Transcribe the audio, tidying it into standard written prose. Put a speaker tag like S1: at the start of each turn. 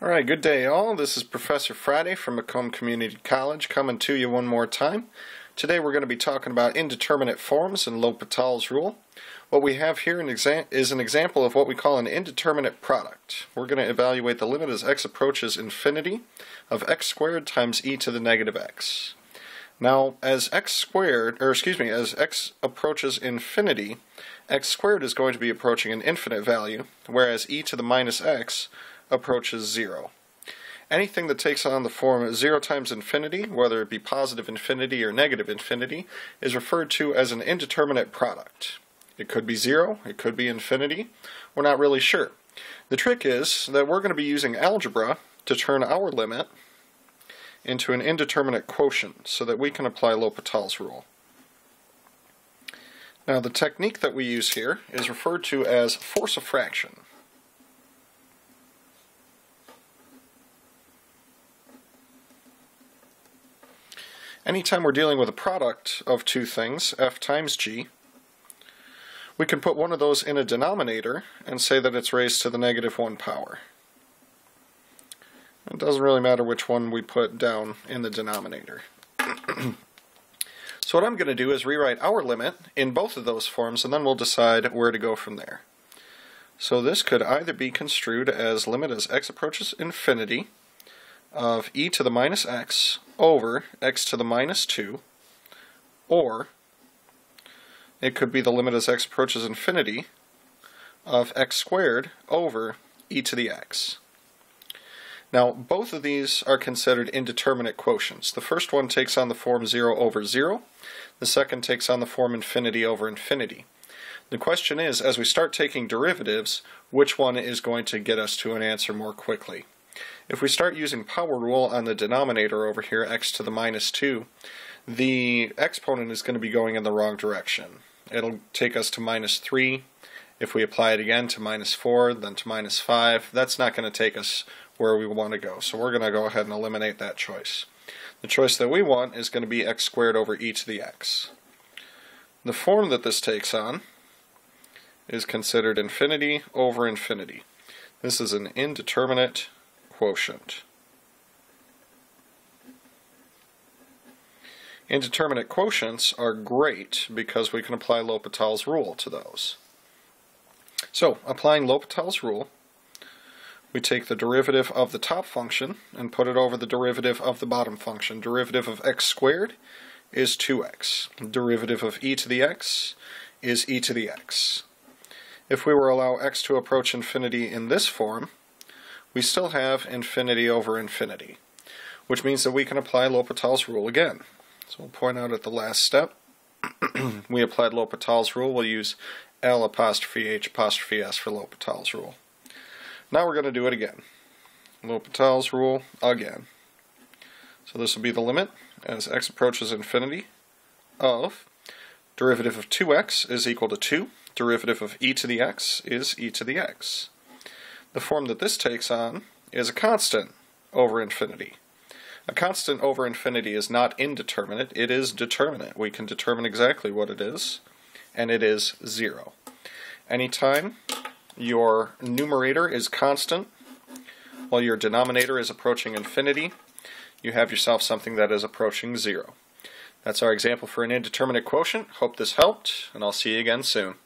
S1: Alright, good day all. This is Professor Friday from Macomb Community College coming to you one more time. Today we're going to be talking about indeterminate forms and L'Hopital's rule. What we have here is an example of what we call an indeterminate product. We're going to evaluate the limit as x approaches infinity of x squared times e to the negative x. Now, as x approaches infinity, x squared is going to be approaching an infinite value, whereas e to the minus x approaches 0. Anything that takes on the form 0 times infinity, whether it be positive infinity or negative infinity, is referred to as an indeterminate product. It could be 0, it could be infinity, we're not really sure. The trick is that we're going to be using algebra to turn our limit into an indeterminate quotient so that we can apply L'Hopital's rule. Now the technique that we use here is referred to as force of fraction. Anytime we're dealing with a product of two things, f times g, we can put one of those in a denominator and say that it's raised to the negative 1 power. It doesn't really matter which one we put down in the denominator. So what I'm going to do is rewrite our limit in both of those forms, and then we'll decide where to go from there. So this could either be construed as limit as x approaches infinity of e to the minus x over x to the minus 2, or it could be the limit as x approaches infinity of x squared over e to the x. Now, both of these are considered indeterminate quotients. The first one takes on the form 0 over 0. The second takes on the form infinity over infinity. The question is, as we start taking derivatives, which one is going to get us to an answer more quickly? If we start using power rule on the denominator over here, x to the minus 2, the exponent is going to be going in the wrong direction. It'll take us to minus 3. If we apply it again to minus 4, then to minus 5, that's not going to take us where we want to go. So we're going to go ahead and eliminate that choice. The choice that we want is going to be x squared over e to the x. The form that this takes on is considered infinity over infinity. This is an indeterminate quotient. Indeterminate quotients are great because we can apply L'Hopital's rule to those. So, applying L'Hopital's rule, we take the derivative of the top function and put it over the derivative of the bottom function. Derivative of x squared is 2x. Derivative of e to the x is e to the x. If we were to allow x to approach infinity in this form, we still have infinity over infinity, which means that we can apply L'Hopital's rule again. So we'll point out at the last step, we applied L'Hopital's rule. We'll use L apostrophe H apostrophe S for L'Hopital's rule. Now we're going to do it again. L'Hopital's rule again. So this will be the limit as x approaches infinity of derivative of 2x is equal to 2. Derivative of e to the x is e to the x. The form that this takes on is a constant over infinity. A constant over infinity is not indeterminate, it is determinate. We can determine exactly what it is, and it is 0. Anytime your numerator is constant while your denominator is approaching infinity, you have yourself something that is approaching 0. That's our example for an indeterminate quotient. Hope this helped, and I'll see you again soon.